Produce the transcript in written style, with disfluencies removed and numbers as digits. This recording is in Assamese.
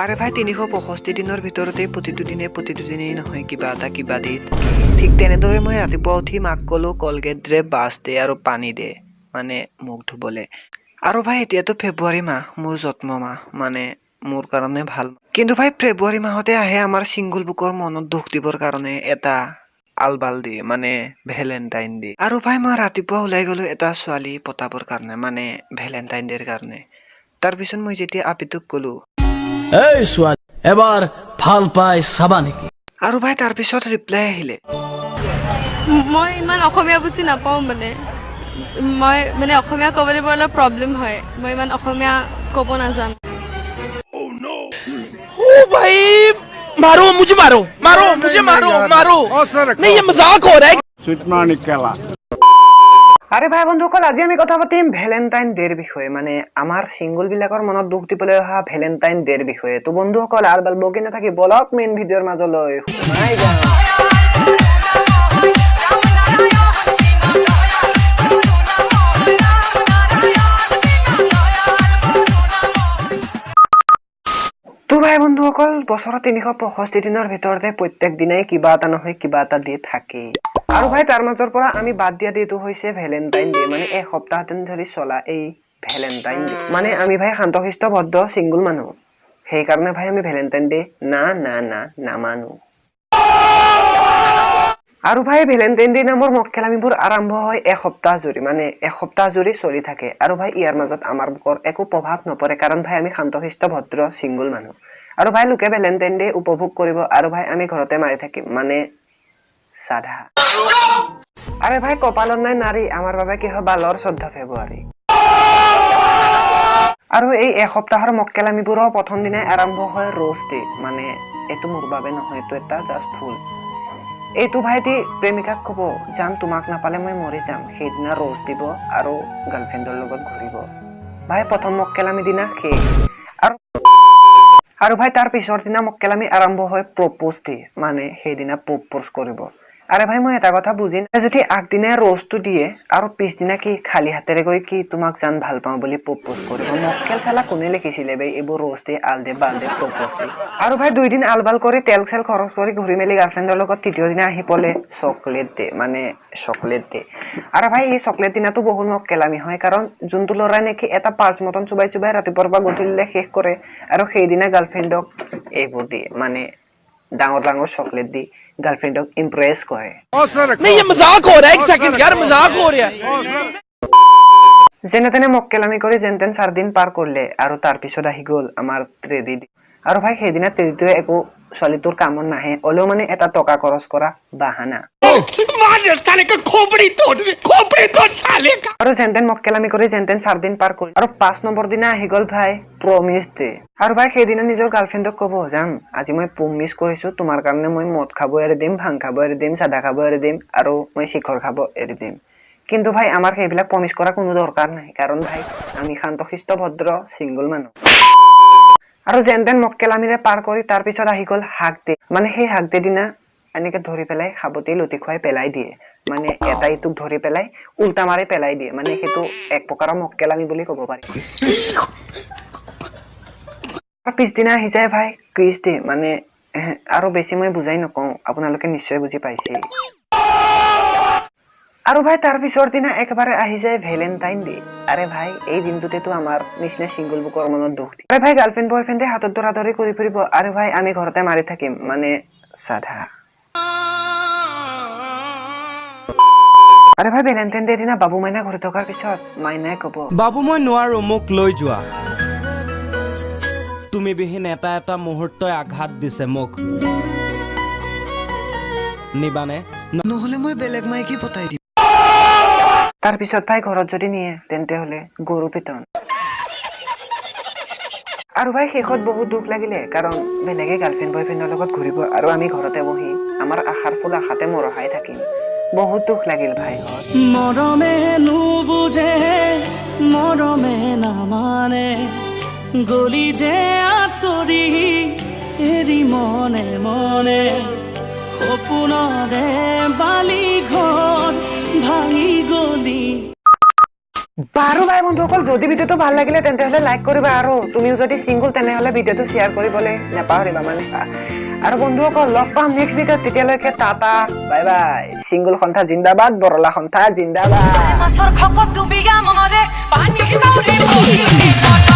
আৰে ভাই ৩৬৫ দিনৰ ভিতৰতে প্ৰতিটো দিনেই নহয় কিবা দি ঠিক তেনেদৰে মই ৰাতিপুৱা উঠি মাক ক'লো কলগেট দে, ব্ৰাছ দে আৰু পানী দে, মানে মুখ ধুবলে। আৰু ভাই এতিয়াতো ফেব্ৰুৱাৰী মাহ, মোৰ জন্ম মাহ, মানে মোৰ কাৰণে ভাল। কিন্তু ভাই ফেব্ৰুৱাৰী মাহতে আহে আমাৰ ছিংগল বুকৰ মনত দুখ দিবৰ কাৰণে এটা আলবাল ডে, মানে ভেলেণ্টাইন ডে। আৰু ভাই মই ৰাতিপুৱা ওলাই গলো এটা ছোৱালী পতাবৰ কাৰণে, মানে ভেলেণ্টাইন ডেৰ কাৰণে। তাৰপিছত মই যেতিয়া আপিটোক ক'লো এই ছোৱালী এবাৰ ভাল পাই চাবা নেকি? আৰু ভাই তাৰপিছত ৰিপ্লাই আহিলে মই ইমান অসমীয়া বুজি নাপাওঁ মই অসমীয়া ক'বলৈ বৰ অলপ প্ৰব্লেম হয়। মই ইমান অসমীয়া ক'ব নাজানো। ओ भाई मारो मुझे मारो नहीं ये मजाक हो रहा है। আরে ভাই বন্ধুসকল, আজি আমি কথা পাতিম ভেলেণ্টাইন ডেৰ বিষয়ে, মানে আমাৰ ছিংগল বিলাকৰ মনত দুখ দিবলৈ অহা ভেলেণ্টাইন ডেৰ বিষয়ে। তো বন্ধুসকল আলবাল বকি নাথাকি বলক মেইন ভিডিঅ'ৰ মাজলৈ সোমাই যাওঁ। তো ভাই বন্ধুসকল, বছৰৰ ৩৬৫ দিনৰ ভিতৰতে প্ৰত্যেক দিনাই কিবা এটা নহয় কিবা এটা ডে থাকে। আৰু ভাই তাৰ মাজৰ পৰা আমি বাদ দিয়া ডেটো হৈছে ভেলেণ্টাইন ডে, মানে এসপ্তাহ দিন ধৰি চলা এই ভেলেণ্টাইন ডে। মানে আমি ভাই শান্তশিষ্ট ভদ্ৰ ছিংগল মানুহ, সেইকাৰণে ভাই আমি ভেলেণ্টাইন ডে নামানো। আৰু ভাই ভেলেণ্টাইন ডে নামৰ মক্কেলামিবোৰ আৰম্ভ হয় এসপ্তাহ জুৰি, মানে এসপ্তাহ জুৰি চলি থাকে। আৰু ভাই ইয়াৰ মাজত আমাৰ বুকৰ একো প্ৰভাৱ নপৰে, কাৰণ ভাই আমি শান্তশিষ্ট ভদ্ৰ ছিংগল মানুহ। আৰু ভাই লোকে ভেলেণ্টাইন ডে উপভোগ কৰিব আৰু ভাই আমি ঘৰতে মাৰি থাকিম, মানে সাধা। আৰে ভাই কপালত নাই নাৰী, আমাৰ বাবে কি হয় বালৰ 14 ফেব্ৰুৱাৰী। আৰু এই এসপ্তাহৰ মক্কেলামিবোৰৰ প্ৰথম দিনাই আৰম্ভ হয় ৰ'জ ডে, মানে এইটো মোৰ বাবে নহয়, এইটো এটা জাষ্ট ফুল। এইটো ভাইটি প্ৰেমিকাক ক'ব যাম তোমাক নাপালে মই মৰি যাম, সেইদিনা ৰ'জ দিব আৰু গাৰ্লফ্ৰেণ্ডৰ লগত ঘূৰিব। ভাই প্ৰথম মক্কেলামি দিনা শেষ। আৰু ভাই তাৰ পিছৰ দিনা মক্কেলামি আৰম্ভ হয় প্ৰপ'জ ডে, মানে সেইদিনা প্ৰপ'জ কৰিব। আৰে ভাই মই এটা কথা বুজি নাই, যদি আগদিনা ৰ'জটো দিয়ে আৰু পিছদিনা কি খালী হাতেৰে গৈ কি তোমাক জান ভাল পাওঁ বুলি প্ৰপ'জ কৰিব? মক্কেল চালা কোনে লিখিছিলে বে এইবোৰ ৰ'জ ডে, আল ডে, বাল ডে, প্ৰপ'জ ডে? আৰু ভাই 2 দিন আলবাল কৰি তেল চেল খৰচ কৰি ঘূৰি মেলি গাৰ্লফ্ৰেণ্ডৰ লগত তৃতীয় দিনা আহি পলে চকলেট ডে, মানে চকলেট ডে। আৰু ভাই এই চকলেট দিনাটো বহুত মক্কেলামি হয়, কাৰণ যোনটো ল'ৰাই নেকি এটা পাৰ্চ মতন চুবাই ৰাতিপুৱাৰ পৰা গধূলিলে শেষ কৰে আৰু সেইদিনা গাৰ্লফ্ৰেণ্ডক এইবোৰ দিয়ে, মানে ডাঙৰ ডাঙৰ চকলেট দি গার্লফ্রেন্ডক ইমপ্রেস করে। नहीं ये मजाक हो रहा है, एक सेकंड यार मजाक हो रहा है। যেনে তেনে মক্কেলামি কৰি যেন তেন 4 দিন পাৰ কৰিলে আৰু তাৰ পিছত আহি গ'ল আমাৰ ত্ৰেডি। আৰু ভাই সেইদিনা ত্ৰেডিটোৱে একো ছোৱালীটোৰ কামত নাহে, হ'লেও মানে এটা টকা খৰচ কৰা বাহানা। আৰু যেন তেন মক্কেলামি কৰি যেন তেন 4 দিন পাৰ কৰিলে আৰু 5 নম্বৰ দিনা আহি গ'ল ভাই প্ৰমিস ডে। আৰু ভাই সেইদিনা নিজৰ গাৰ্লফ্ৰেণ্ডক ক'ব যাম আজি মই প্ৰমিস কৰিছো তোমাৰ কাৰণে মই মদ খাব এৰি দিম, ভাং খাব এৰি দিম, চাদা খাব এৰি দিম আৰু মই শিখৰ খাব এৰি দিম। কিন্তু ভাই আমাৰ সেইবিলাক প্ৰমিস কৰা কোনো দৰকাৰ নাই, কাৰণ ভাই আমি শান্তশিষ্ট ভদ্ৰ ছিংগল মানুহ। আৰু যেন তেন মক্কেলামিৰে পাৰ কৰি তাৰ পিছত আহি গ'ল হাগ ডে, মানে সেই হাগ ডে দিনা এনেকে ধৰি পেলাই সাবতি লুটি খুৱাই পেলাই দিয়ে, মানে এটা ইটোক ধৰি পেলাই উল্টা মাৰি পেলাই দিয়ে, মানে সেইটো এক প্ৰকাৰৰ মক্কেলামি বুলি ক'ব পাৰি। পিছদিনা আহি যায় ভাই কিছ ডে, মানে আৰু বেছি মই বুজাই নকওঁ, আপোনালোকে নিশ্চয় বুজি পাইছে। আৰু ভাই তাৰ পিছৰ দিনা একেবাৰে আহি যায় ভেলেণ্টাইন ডে। আৰে ভাই এই দিনটোতেতো আমাৰ নিচিনা ছিংগল বুকৰ মনত দুখ দিয়ে। আৰে ভাই গাৰ্লফ্ৰেণ্ড বয়ফ্ৰেণ্ডে হাতত ধৰা ধৰি কৰি ফুৰিব আৰু ভাই আমি ঘৰতে মাৰি থাকিম, মানে সাধা। আৰে ভাই ভেলেণ্টাইন ডে দিনা বাবু মাইনা ঘূৰি থকাৰ পিছত মাইনাই ক'ব বাবু মই নোৱাৰো, মোক লৈ যোৱা। তুমি বিহীন এটা এটা মুহূৰ্তই আঘাত দিছে মোক। নিবানে? নহলে মই বেলেগ মাইকী পতাই দিম। তাৰ পিছত ভাই ঘৰত যদি নিয়ে তেন্তে হলে গৰু পিটন। আৰু ভাই শেষত বহুত দুখ লাগিলে, কাৰণ বেলেগে গাৰ্লফ্ৰেণ্ড বয়ফ্ৰেণ্ডৰ লগত ঘূৰিব আৰু আমি ঘৰতে বহি আমাৰ আশাৰ ফুল আশাতে মৰহাই থাকিম। বহুত দুখ লাগিল ভাই। মৰমে নুবুজে মৰমে নামানে, গলি যে আঁতৰি এৰি মনে মনে, সপোনৰে বালি ঘৰ ভাঙি গলি। বাৰু ভাই বন্ধুসকল যদি ভিডিঅ'টো ভাল লাগিলে তেন্তে হ'লে লাইক কৰিবা আৰু তুমিও যদি সিংগল তেনেহ'লে ভিডিঅ'টো শ্বেয়াৰ কৰিবলৈ নাপাহৰিবা মানে আৰু বন্ধুসকল লগ পাম নেক্সট ভিডিঅ'ত তেতিয়ালৈকে টাটা বাই বাই সিংগল সন্থা জিন্দাবাদ বৰলা সন্থা জিন্দাবাদ মাছৰ খপত ডুবি গা মৰে পানী দৌৰি